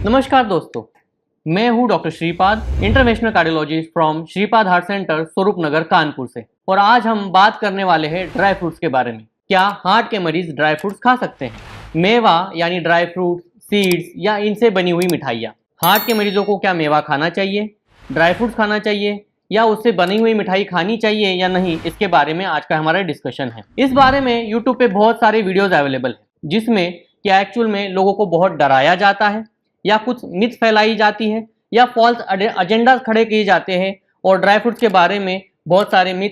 नमस्कार दोस्तों, मैं हूं doctor Shripad, interventional cardiologist from Shripad heart centre, स्वरूप नगर, कानपुर से। और आज हम बात करने वाले हैं ड्राई फ्रूट्स के बारे में। क्या हार्ट के मरीज ड्राई फ्रूट्स खा सकते हैं? मेवा यानी ड्राई फ्रूट्स, सीड्स या इनसे बनी हुई मिठाइयाँ। हार्ट के मरीजों को क्या मेवा खाना चाहिए, ड्राई फ्रूट्स खाना चाहिए या उससे बनी हुई मिठाई खानी चाहिए या नहीं, इसके बारे में आज का हमारा डिस्कशन है। इस बारे में यूट्यूब पे बहुत सारे वीडियोज अवेलेबल है, जिसमें क्या एक्चुअल में लोगों को बहुत डराया जाता है या कुछ मिथ फैलाई जाती है या फॉल्स एजेंडा खड़े किए जाते हैं और ड्राई फ्रूट्स के बारे में बहुत सारे मिथ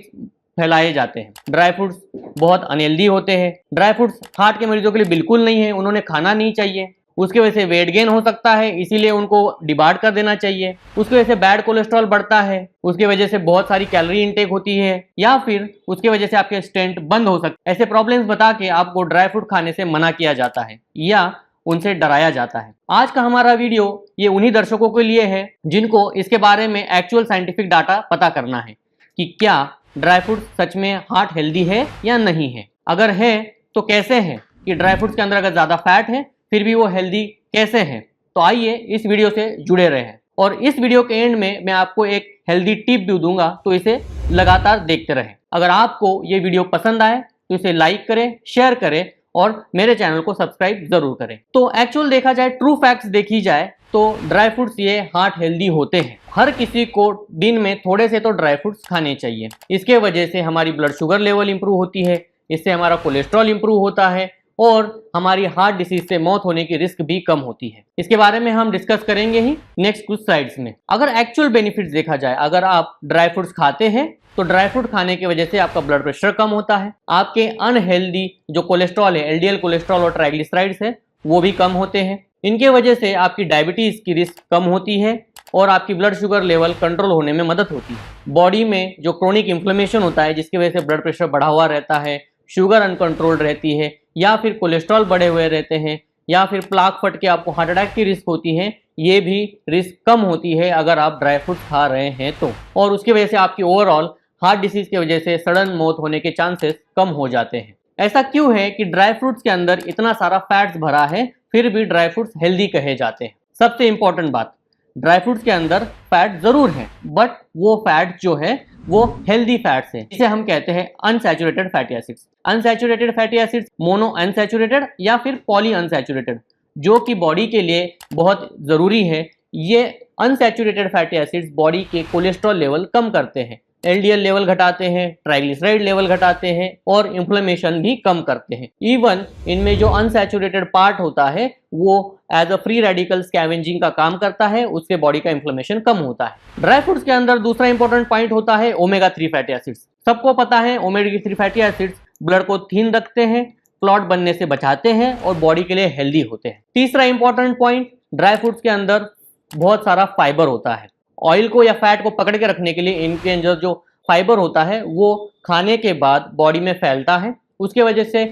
फैलाए जाते हैं। ड्राई फ्रूट्स बहुत अनहेल्दी होते हैं, ड्राई फ्रूट्स हार्ट के मरीजों के लिए बिल्कुल नहीं है, उन्होंने खाना नहीं चाहिए, उसकी वजह से वेट गेन हो सकता है, इसीलिए उनको डिबार्ड कर देना चाहिए, उसकी वजह से बैड कोलेस्ट्रॉल बढ़ता है, उसकी वजह से बहुत सारी कैलोरी इनटेक होती है, या फिर उसकी वजह से आपके स्टेंट बंद हो सकते हैं। ऐसे प्रॉब्लम्स बता के आपको ड्राई फ्रूट खाने से मना किया जाता है या उनसे डराया जाता है। आज का हमारा वीडियो ये उन्हीं दर्शकों के लिए है जिनको इसके बारे में एक्चुअल साइंटिफिक डाटा पता करना है कि क्या ड्राई फ्रूट सच में हार्ट हेल्दी है या नहीं है। अगर है तो कैसे है, कि ड्राई फ्रूट्स के अंदर अगर ज़्यादा फैट है फिर भी वो हेल्दी कैसे है। तो आइए इस वीडियो से जुड़े रहें और इस वीडियो के एंड में मैं आपको एक हेल्दी टिप भी दूंगा, तो इसे लगातार देखते रहें। अगर आपको ये वीडियो पसंद आए तो इसे लाइक करें, शेयर करें और मेरे चैनल को सब्सक्राइब जरूर करें। तो एक्चुअल देखा जाए, ट्रू फैक्ट्स देखी जाए तो ड्राई फ्रूट्स ये हार्ट हेल्दी होते हैं। हर किसी को दिन में थोड़े से तो ड्राई फ्रूट्स खाने चाहिए। इसके वजह से हमारी ब्लड शुगर लेवल इंप्रूव होती है, इससे हमारा कोलेस्ट्रॉल इंप्रूव होता है और हमारी हार्ट डिसीज से मौत होने की रिस्क भी कम होती है। इसके बारे में हम डिस्कस करेंगे ही नेक्स्ट कुछ स्लाइड्स में। अगर एक्चुअल बेनिफिट्स देखा जाए, अगर आप ड्राई फ्रूट्स खाते हैं तो ड्राई फ्रूट खाने की वजह से आपका ब्लड प्रेशर कम होता है, आपके अनहेल्दी जो कोलेस्ट्रॉल है, एलडीएल कोलेस्ट्रॉल और ट्राइग्लिसराइड्स है, वो भी कम होते हैं। इनके वजह से आपकी डायबिटीज की रिस्क कम होती है और आपकी ब्लड शुगर लेवल कंट्रोल होने में मदद होती है। बॉडी में जो क्रोनिक इन्फ्लेमेशन होता है, जिसकी वजह से ब्लड प्रेशर बढ़ा हुआ रहता है, शुगर अनकंट्रोल्ड रहती है या फिर कोलेस्ट्रॉल बढ़े हुए रहते हैं या फिर प्लाक फट के आपको हार्ट अटैक की रिस्क होती है, ये भी रिस्क कम होती है अगर आप ड्राई फ्रूट्स खा रहे हैं तो। और उसकी वजह से आपकी ओवरऑल हार्ट डिसीज की वजह से सडन मौत होने के चांसेस कम हो जाते हैं। ऐसा क्यों है कि ड्राई फ्रूट्स के अंदर इतना सारा फैट्स भरा है फिर भी ड्राई फ्रूट्स हेल्दी कहे जाते हैं? सबसे इंपॉर्टेंट बात, ड्राई फ्रूट्स के अंदर फैट जरूर है बट वो फैट जो है वो हेल्दी फैट्स है, जिसे हम कहते हैं unsaturated fatty acids. Unsaturated fatty acids mono unsaturated या फिर पॉली अनसैचुरेटेड, जो कि बॉडी के लिए बहुत जरूरी है। ये अनसैचुरेटेड फैटी एसिड्स बॉडी के कोलेस्ट्रॉल लेवल कम करते हैं, एलडीएल लेवल घटाते हैं, ट्राइग्लिसराइड लेवल घटाते हैं और इन्फ्लेमेशन भी कम करते हैं। इवन इनमें जो अनसैचुरेटेड पार्ट होता है वो as a free radical scavenging का काम करता है, उससे बॉडी का इन्फ्लेमेशन कम होता है। ड्राई फ्रूट्स के अंदर दूसरा इंपॉर्टेंट पॉइंट होता है ओमेगा 3 फैटी एसिड्स। सबको पता है ओमेगा 3 फैटी एसिड्स ब्लड को थिन रखते हैं, क्लॉट बनने से बचाते हैं और बॉडी के लिए हेल्दी होते हैं। तीसरा इंपॉर्टेंट पॉइंट, ड्राई फ्रूट्स के अंदर बहुत सारा फाइबर होता है। ऑयल को या फैट को पकड़ के रखने के लिए इनके अंदर जो फाइबर होता है वो खाने के बाद बॉडी में फैलता है, उसके वजह से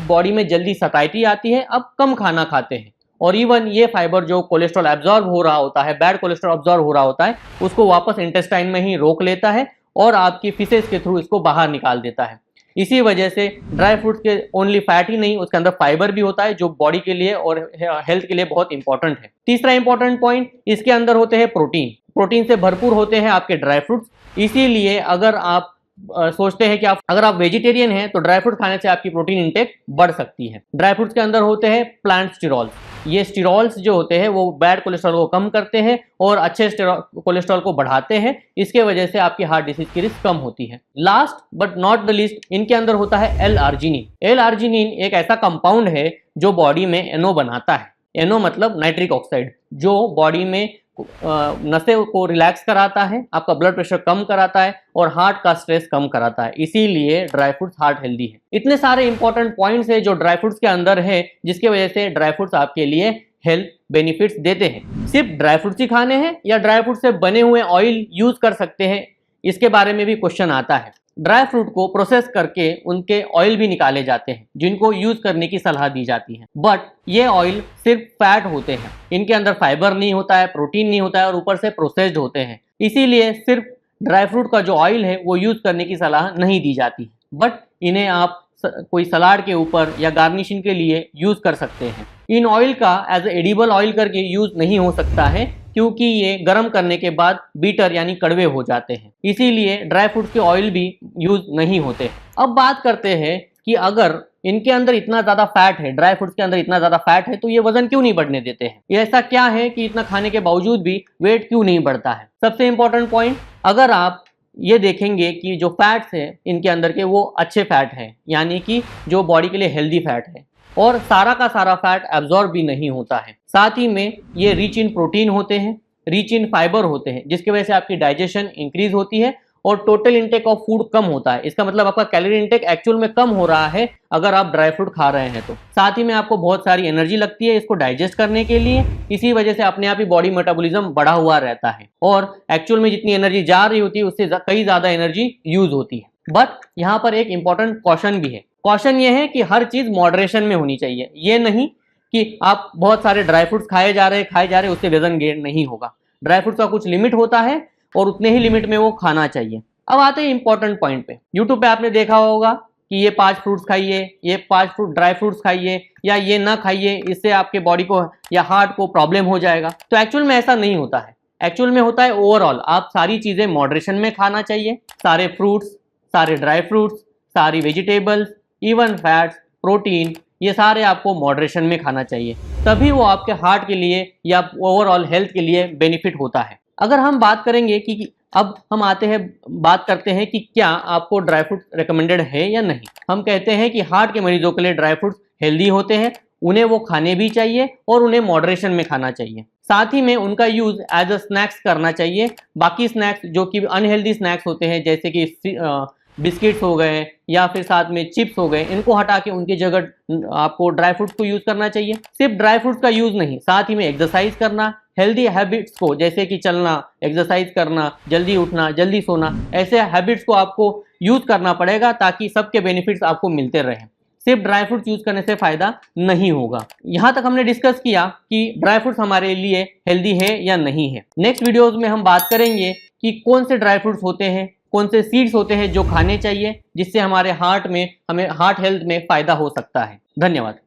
बॉडी में जल्दी सताइटी आती है। अब कम खाना खाते हैं और इवन ये फाइबर जो कोलेस्ट्रॉल एब्जॉर्ब हो रहा होता है, बैड कोलेस्ट्रॉल एब्जॉर्ब हो रहा होता है, उसको वापस इंटेस्टाइन में ही रोक लेता है और आपकी फिसेस के थ्रू इसको बाहर निकाल देता है। इसी वजह से ड्राई फ्रूट्स के ओनली फैट ही नहीं, उसके अंदर फाइबर भी होता है जो बॉडी के लिए और हेल्थ के लिए बहुत इंपॉर्टेंट है। तीसरा इंपॉर्टेंट पॉइंट, इसके अंदर होते हैं प्रोटीन। प्रोटीन से भरपूर होते हैं आपके ड्राई फ्रूट्स, इसीलिए अगर आप सोचते हैं कि अगर आप वेजिटेरियन हैं तो ड्राई फ्रूट खाने से आपकी प्रोटीन इंटेक बढ़ सकती है। ड्राई फ्रूट्स के अंदर होते हैं प्लांट स्टिरॉल्स। ये स्टिरॉल्स जो होते हैं वो बैड कोलेस्ट्रॉल को कम करते हैं और अच्छे कोलेस्ट्रॉल को बढ़ाते हैं, इसके वजह से आपकी हार्ट डिसीज की रिस्क कम होती है। Last but not the least, इनके अंदर होता है एल आर्जिनिन। एल आर्जिनिन एक ऐसा कंपाउंड है जो बॉडी में एनओ बनाता है। एनओ मतलब नाइट्रिक ऑक्साइड, जो बॉडी में नसें को रिलैक्स कराता है, आपका ब्लड प्रेशर कम कराता है और हार्ट का स्ट्रेस कम कराता है। इसीलिए ड्राई फ्रूट्स हार्ट हेल्दी है। इतने सारे इंपॉर्टेंट पॉइंट्स है जो ड्राई फ्रूट्स के अंदर है, जिसकी वजह से ड्राई फ्रूट्स आपके लिए हेल्थ बेनिफिट्स देते हैं। सिर्फ ड्राई फ्रूट्स ही खाने हैं या ड्राई फ्रूट से बने हुए ऑयल यूज कर सकते हैं, इसके बारे में भी क्वेश्चन आता है। ड्राई फ्रूट को प्रोसेस करके उनके ऑयल भी निकाले जाते हैं जिनको यूज करने की सलाह दी जाती है, बट ये ऑयल सिर्फ फैट होते हैं, इनके अंदर फाइबर नहीं होता है, प्रोटीन नहीं होता है और ऊपर से प्रोसेस्ड होते हैं। इसीलिए सिर्फ ड्राई फ्रूट का जो ऑयल है वो यूज करने की सलाह नहीं दी जाती, बट इन्हें आप कोई सलाद के ऊपर या गार्निशिंग के लिए यूज कर सकते हैं। इन ऑयल का एज एडिबल ऑयल करके यूज नहीं हो सकता है, क्योंकि ये गर्म करने के बाद बीटर यानी कड़वे हो जाते हैं, इसीलिए ड्राई फ्रूट्स के ऑयल भी यूज नहीं होते। अब बात करते हैं कि अगर इनके अंदर इतना ज़्यादा फैट है, ड्राई फ्रूट्स के अंदर इतना ज़्यादा फैट है, तो ये वजन क्यों नहीं बढ़ने देते हैं? ये ऐसा क्या है कि इतना खाने के बावजूद भी वेट क्यों नहीं बढ़ता है? सबसे इंपॉर्टेंट पॉइंट, अगर आप ये देखेंगे कि जो फैट्स है इनके अंदर के वो अच्छे फैट है, यानी कि जो बॉडी के लिए हेल्दी फैट है, और सारा का सारा फैट एब्जॉर्ब भी नहीं होता है। साथ ही में ये रिच इन प्रोटीन होते हैं, रिच इन फाइबर होते हैं, जिसकी वजह से आपकी डाइजेशन इंक्रीज होती है और टोटल इंटेक ऑफ फूड कम होता है। इसका मतलब आपका कैलोरी इंटेक एक्चुअल में कम हो रहा है अगर आप ड्राई फ्रूट खा रहे हैं तो। साथ ही में आपको बहुत सारी एनर्जी लगती है इसको डाइजेस्ट करने के लिए, इसी वजह से अपने आप ही बॉडी मेटाबॉलिज्म बढ़ा हुआ रहता है और एक्चुअल में जितनी एनर्जी जा रही होती है उससे कई ज्यादा एनर्जी यूज होती है। बट यहाँ पर एक इंपॉर्टेंट कॉशन भी है। कॉशन ये है कि हर चीज मॉडरेशन में होनी चाहिए। ये नहीं कि आप बहुत सारे ड्राई फ्रूट्स खाए जा रहे उससे वजन गेन नहीं होगा। ड्राई फ्रूट्स का कुछ लिमिट होता है और उतने ही लिमिट में वो खाना चाहिए। अब आते हैं इंपॉर्टेंट पॉइंट पे। यूट्यूब पे आपने देखा होगा कि ये 5 फ्रूट्स खाइए, ये 5 फ्रूट ड्राई फ्रूट्स खाइए, या ये ना खाइए, इससे आपके बॉडी को या हार्ट को प्रॉब्लम हो जाएगा। तो एक्चुअल में ऐसा नहीं होता है। एक्चुअल में होता है ओवरऑल आप सारी चीजें मॉडरेशन में खाना चाहिए। सारे फ्रूट्स, सारे ड्राई फ्रूट्स, सारी वेजिटेबल्स, इवन फैट्स, प्रोटीन, ये सारे आपको मॉडरेशन में खाना चाहिए, तभी वो आपके हार्ट के लिए या ओवरऑल हेल्थ के लिए बेनिफिट होता है। अगर हम बात करेंगे कि अब हम बात करते हैं कि क्या आपको ड्राई फ्रूट रिकमेंडेड है या नहीं। हम कहते हैं कि हार्ट के मरीजों के लिए ड्राई फ्रूट्स हेल्दी होते हैं, उन्हें वो खाने भी चाहिए और उन्हें मॉडरेशन में खाना चाहिए। साथ ही में उनका यूज एज अ स्नैक्स करना चाहिए। बाकी स्नैक्स जो कि अनहेल्दी स्नैक्स होते हैं, जैसे कि बिस्किट्स हो गए या फिर साथ में चिप्स हो गए, इनको हटा के उनकी जगह आपको ड्राई फ्रूट्स को यूज करना चाहिए। सिर्फ ड्राई फ्रूट्स का यूज नहीं, साथ ही में एक्सरसाइज करना, हेल्दी हैबिट्स को जैसे कि चलना, एक्सरसाइज करना, जल्दी उठना, जल्दी सोना, ऐसे हैबिट्स को आपको यूज करना पड़ेगा ताकि सबके बेनिफिट्स आपको मिलते रहें। सिर्फ ड्राई फ्रूट्स यूज करने से फायदा नहीं होगा। यहाँ तक हमने डिस्कस किया कि ड्राई फ्रूट्स हमारे लिए हेल्दी है या नहीं है। नेक्स्ट वीडियोज में हम बात करेंगे कि कौन से ड्राई फ्रूट्स होते हैं, कौन से सीड्स होते हैं जो खाने चाहिए, जिससे हमें हार्ट हेल्थ में फायदा हो सकता है। धन्यवाद।